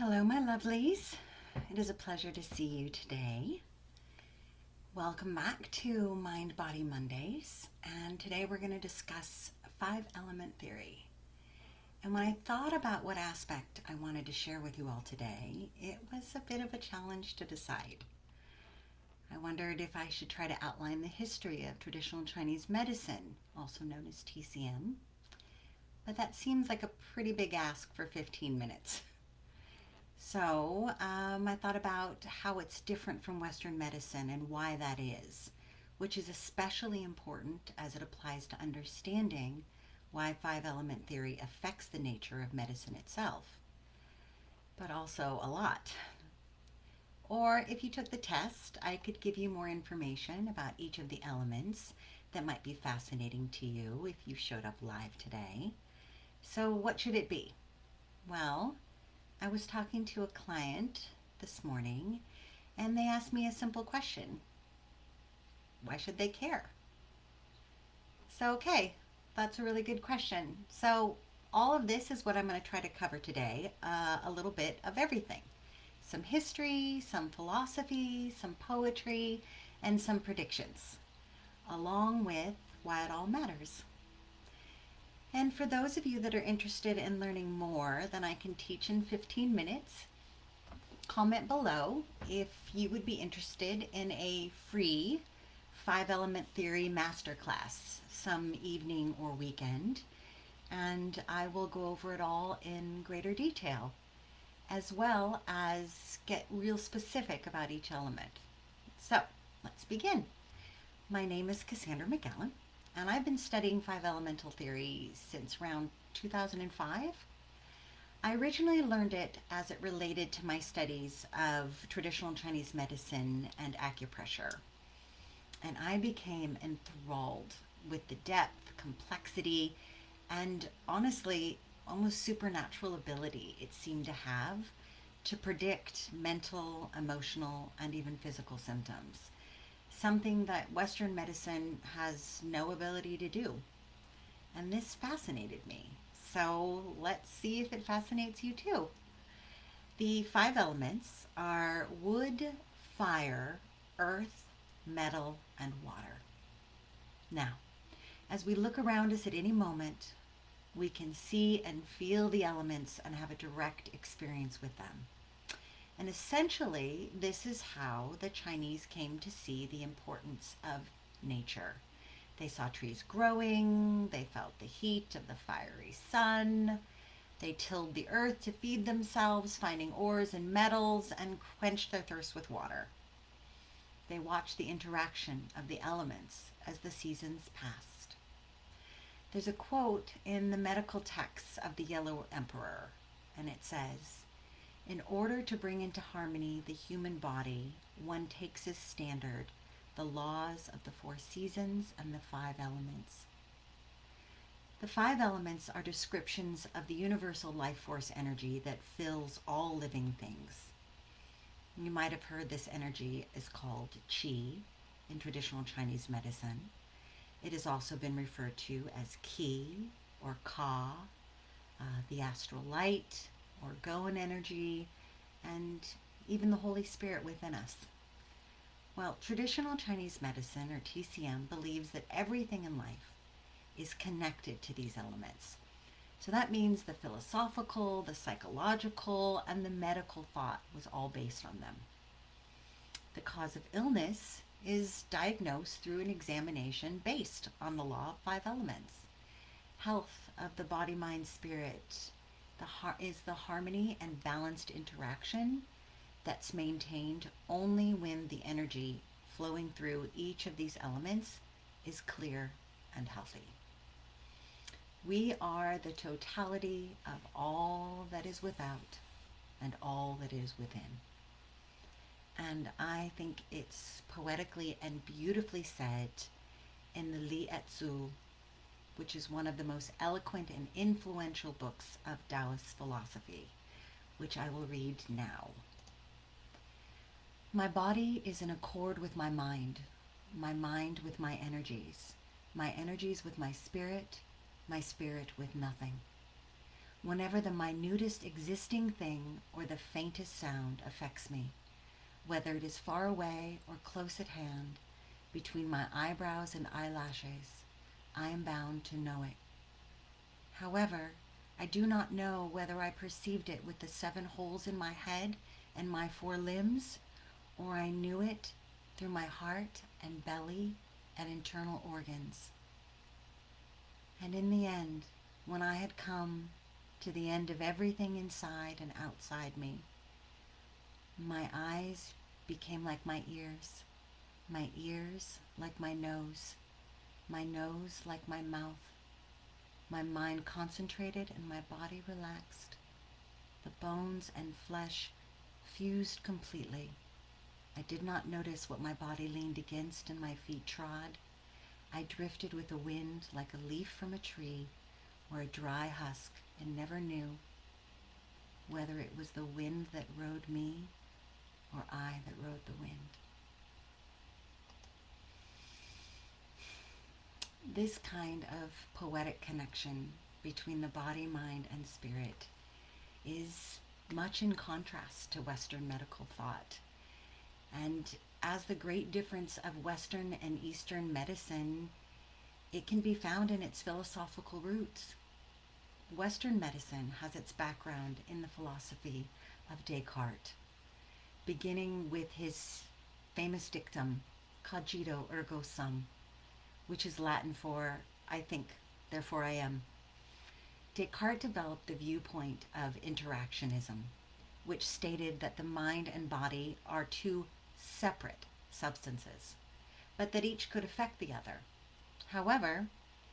Hello, my lovelies. It is a pleasure to see you today. Welcome back to Mind Body Mondays, and today we're going to discuss five element theory. And when I thought about what aspect I wanted to share with you all today, it was a bit of a challenge to decide. I wondered if I should try to outline the history of traditional Chinese medicine, also known as TCM, but that seems like a pretty big ask for 15 minutes. So I thought about how it's different from Western medicine and why that is, which is especially important as it applies to understanding why five element theory affects the nature of medicine itself, but also a lot. Or if you took the test, I could give you more information about each of the elements that might be fascinating to you if you showed up live today. So, what should it be? Well, I was talking to a client this morning and they asked me a simple question. Why should they care? Okay, that's a really good question. So, all of this is what I'm going to try to cover today, a little bit of everything. Some history, some philosophy, some poetry, and some predictions, along with why it all matters. And for those of you that are interested in learning more than I can teach in 15 minutes, comment below if you would be interested in a free five element theory masterclass some evening or weekend, and I will go over it all in greater detail, as well as get real specific about each element. So let's begin. My name is Cassandra McGowan, and I've been studying five elemental theory since around 2005. I originally learned it as it related to my studies of traditional Chinese medicine and acupressure, and I became enthralled with the depth, complexity, and honestly, almost supernatural ability it seemed to have to predict mental, emotional, and even physical symptoms, something that Western medicine has no ability to do. And this fascinated me. So let's see if it fascinates you too. The five elements are wood, fire, earth, metal, and water. Now, as we look around us at any moment, we can see and feel the elements and have a direct experience with them. And essentially, this is how the Chinese came to see the importance of nature. They saw trees growing, they felt the heat of the fiery sun, they tilled the earth to feed themselves, finding ores and metals, and quenched their thirst with water. They watched the interaction of the elements as the seasons passed. There's a quote in the medical texts of the Yellow Emperor, and it says, "In order to bring into harmony the human body, one takes as standard the laws of the four seasons and the five elements." The five elements are descriptions of the universal life force energy that fills all living things. You might have heard this energy is called qi in traditional Chinese medicine. It has also been referred to as qi or ka, the astral light or Goan energy, and even the Holy Spirit within us. Well, traditional Chinese medicine, or TCM, believes that everything in life is connected to these elements. So that means the philosophical, the psychological, and the medical thought was all based on them. The cause of illness is diagnosed through an examination based on the law of five elements. Health of the body, mind, spirit is the harmony and balanced interaction that's maintained only when the energy flowing through each of these elements is clear and healthy. We are the totality of all that is without and all that is within. And I think it's poetically and beautifully said in the Li Etzu, which is one of the most eloquent and influential books of Taoist philosophy, which I will read now. "My body is in accord with my mind with my energies with my spirit with nothing. whenever the minutest existing thing or the faintest sound affects me, whether it is far away or close at hand, between my eyebrows and eyelashes, I am bound to know it. However, I do not know whether I perceived it with the 7 holes in my head and my 4 limbs, or I knew it through my heart and belly and internal organs. And in the end, when I had come to the end of everything inside and outside me, my eyes became like my ears like my nose like my mouth. My mind concentrated and my body relaxed. The bones and flesh fused completely. I did not notice what my body leaned against and my feet trod. I drifted with the wind like a leaf from a tree or a dry husk and never knew whether it was the wind that rode me or I that rode the wind. This kind of poetic connection between the body, mind, and spirit is much in contrast to Western medical thought. And as the great difference of Western and Eastern medicine, it can be found in its philosophical roots. Western medicine has its background in the philosophy of Descartes, beginning with his famous dictum, cogito ergo sum, which is Latin for I think, therefore I am. Descartes developed the viewpoint of interactionism, which stated that the mind and body are 2 separate substances, but that each could affect the other. However,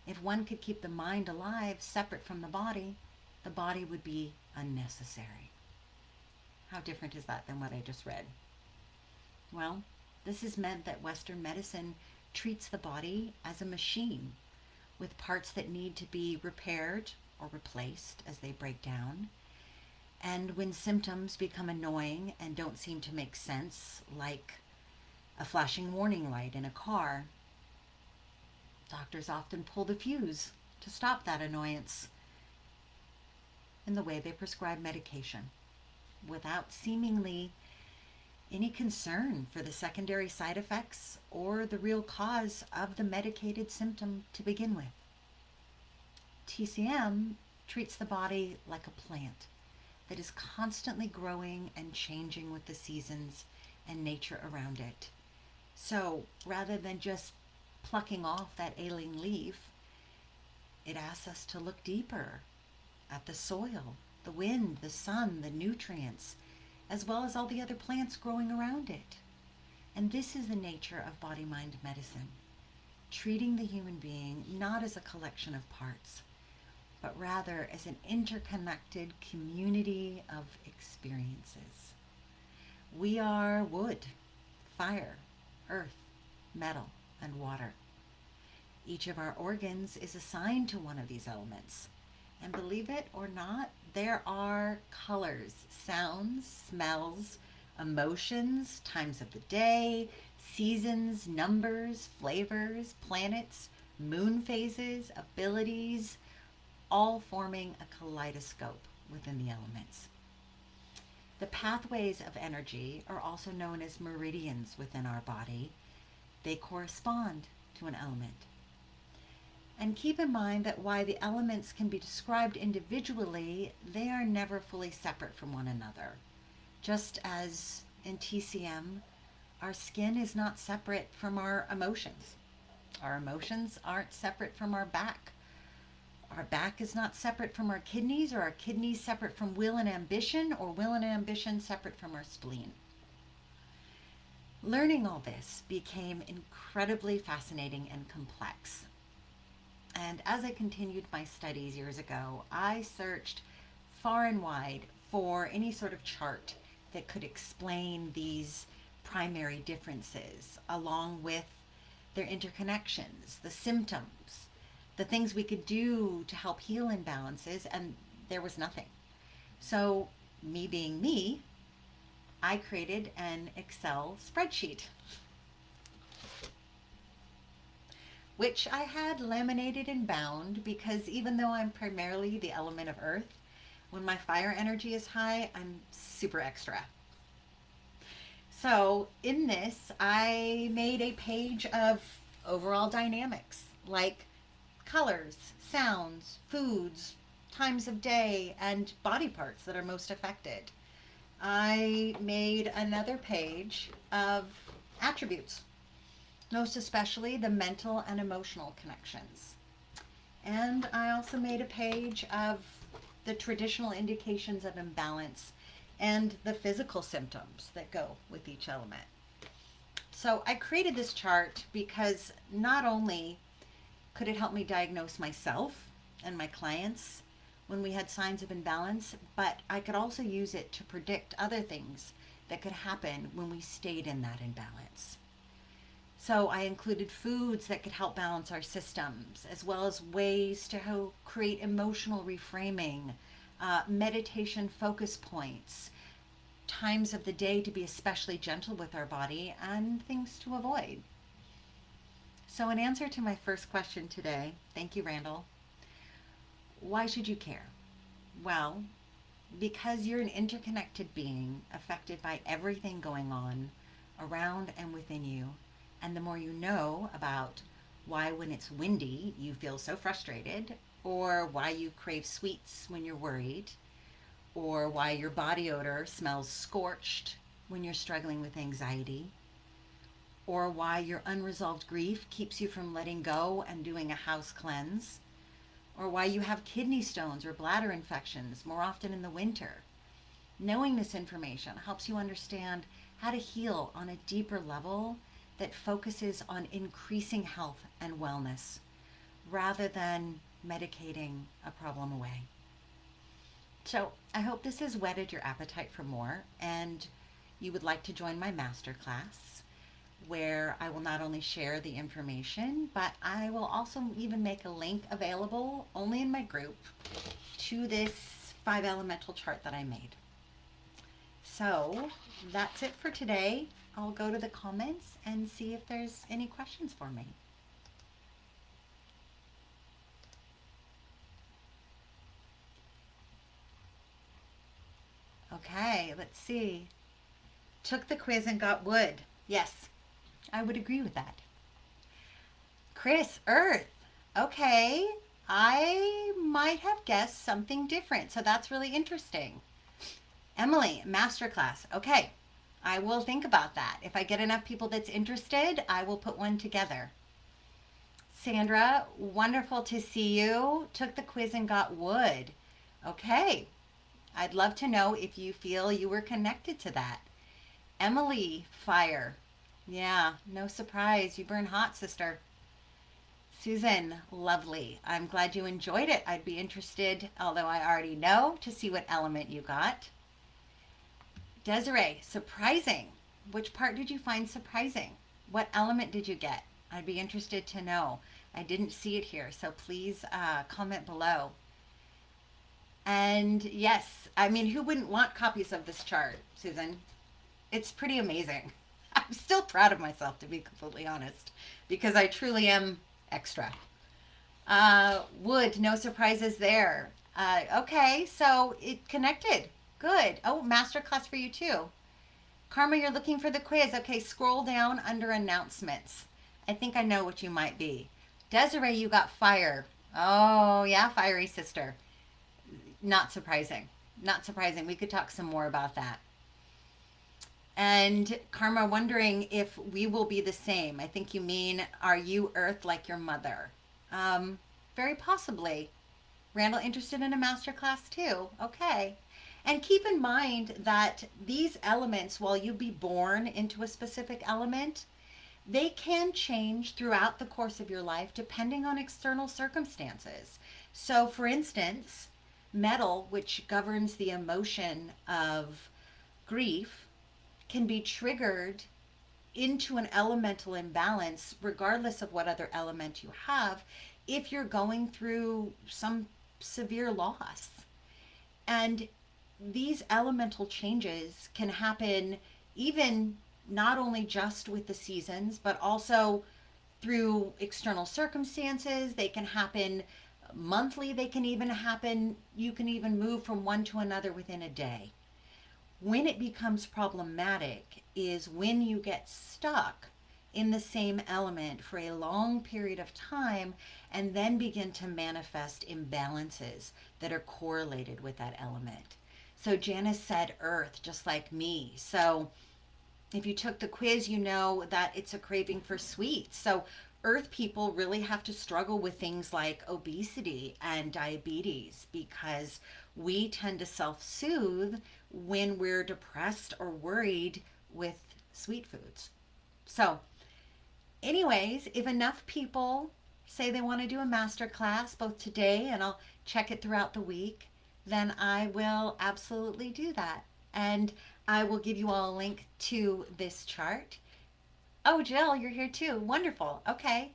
if one could keep the mind alive separate from the body would be unnecessary. How different is that than what I just read? Well, this has meant that Western medicine treats the body as a machine with parts that need to be repaired or replaced as they break down. And when symptoms become annoying and don't seem to make sense, like a flashing warning light in a car, doctors often pull the fuse to stop that annoyance in the way they prescribe medication without seemingly any concern for the secondary side effects or the real cause of the medicated symptom to begin with. TCM treats the body like a plant that is constantly growing and changing with the seasons and nature around it. So rather than just plucking off that ailing leaf, it asks us to look deeper at the soil, the wind, the sun, the nutrients, as well as all the other plants growing around it. And this is the nature of body-mind medicine, treating the human being not as a collection of parts, but rather as an interconnected community of experiences. We are wood, fire, earth, metal, and water. Each of our organs is assigned to one of these elements. And believe it or not, there are colors, sounds, smells, emotions, times of the day, seasons, numbers, flavors, planets, moon phases, abilities, all forming a kaleidoscope within the elements. The pathways of energy are also known as meridians within our body. They correspond to an element. And keep in mind that while the elements can be described individually, they are never fully separate from one another. Just as in TCM, our skin is not separate from our emotions. Our emotions aren't separate from our back. Our back is not separate from our kidneys, or our kidneys separate from will and ambition, or will and ambition separate from our spleen. Learning all this became incredibly fascinating and complex. And as I continued my studies years ago, I searched far and wide for any sort of chart that could explain these primary differences, along with their interconnections, the symptoms, the things we could do to help heal imbalances, and there was nothing. So, me being me, I created an Excel spreadsheet, which I had laminated and bound because even though I'm primarily the element of earth, When my fire energy is high, I'm super extra. So, in this, I made a page of overall dynamics like colors, sounds, foods, times of day, and body parts that are most affected. I made another page of attributes, most especially the mental and emotional connections. And I also made a page of the traditional indications of imbalance and the physical symptoms that go with each element. So I created this chart because not only could it help me diagnose myself and my clients when we had signs of imbalance, but I could also use it to predict other things that could happen when we stayed in that imbalance. So I included foods that could help balance our systems, as well as ways to create emotional reframing, meditation focus points, times of the day to be especially gentle with our body, and things to avoid. So, in answer to my first question today, thank you, Randall. Why should you care? Well, because you're an interconnected being affected by everything going on around and within you. And the more you know about why, when it's windy, you feel so frustrated, or why you crave sweets when you're worried, or why your body odor smells scorched when you're struggling with anxiety, or why your unresolved grief keeps you from letting go and doing a house cleanse, or why you have kidney stones or bladder infections more often in the winter. Knowing this information helps you understand how to heal on a deeper level that focuses on increasing health and wellness rather than medicating a problem away. So, I hope this has whetted your appetite for more and you would like to join my masterclass where I will not only share the information, but I will also even make a link available only in my group to this 5 elemental chart that I made. So that's it for today. I'll go to the comments and see if there's any questions for me. Okay, let's see. Took the quiz and got wood. Yes, I would agree with that. Chris, Earth. Okay, I might have guessed something different, so that's really interesting. Emily, masterclass. Okay, I will think about that. If I get enough people that's interested, I will put one together. Sandra, wonderful to see you. Took the quiz and got wood. Okay, I'd love to know if you feel you were connected to that. Emily, fire. Yeah, no surprise. You burn hot, sister. Susan, lovely. I'm glad you enjoyed it. I'd be interested, although I already know, to see what element you got. Desiree, surprising. Which part did you find surprising? What element did you get? I'd be interested to know. I didn't see it here, so please comment below. And yes, I mean, who wouldn't want copies of this chart, Susan? It's pretty amazing. I'm still proud of myself, to be completely honest, because I truly am extra. Wood, no surprises there. Okay, so it connected. Good. Oh, masterclass for you too. Karma, you're looking for the quiz. Okay, scroll down under announcements. I think I know what you might be. Desiree, you got fire. Oh, yeah, fiery sister. Not surprising. Not surprising. We could talk some more about that. And Karma, wondering if we will be the same. I think you mean, are you Earth like your mother? Very possibly. Randall, interested in a masterclass too? Okay. And keep in mind that these elements, while you be born into a specific element, they can change throughout the course of your life depending on external circumstances. So, for instance, metal, which governs the emotion of grief, can be triggered into an elemental imbalance regardless of what other element you have if you're going through some severe loss. And these elemental changes can happen even not only just with the seasons, but also through external circumstances. They can happen Monthly, they can even happen. You can even move from one to another within a day. When it becomes problematic is when you get stuck in the same element for a long period of time and then begin to manifest imbalances that are correlated with that element. So Janice said earth, just like me. So if you took the quiz, you know that it's a craving for sweets. So earth people really have to struggle with things like obesity and diabetes because we tend to self-soothe when we're depressed or worried with sweet foods. So, anyways, if enough people say they want to do a master class both today and I'll check it throughout the week, then I will absolutely do that. And I will give you all a link to this chart. Oh, Jill, you're here too. Wonderful. Okay.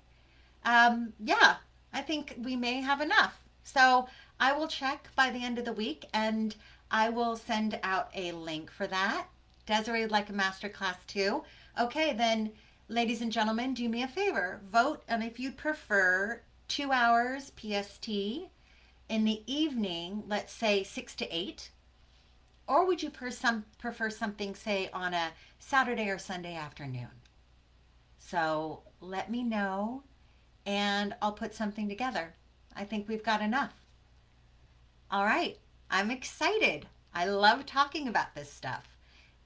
Yeah, I think we may have enough. So I will check by the end of the week and I will send out a link for that. Desiree would like a master class too. Okay, then, ladies and gentlemen, do me a favor. Vote and if you'd prefer 2 hours PST in the evening, let's say 6 to 8, or would you prefer something, say, on a Saturday or Sunday afternoon? So let me know and I'll put something together. I think we've got enough. All right. I'm excited. I love talking about this stuff.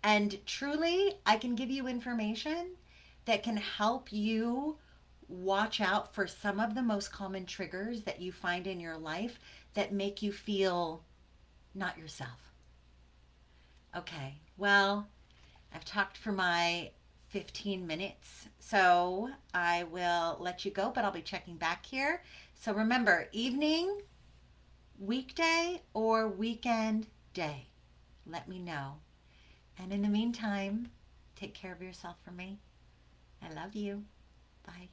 And truly, I can give you information that can help you watch out for some of the most common triggers that you find in your life that make you feel not yourself. Okay, well, I've talked for my 15 minutes, so I will let you go, but I'll be checking back here. So remember, evening, weekday, or weekend day. Let me know. And in the meantime, take care of yourself for me. I love you. Bye.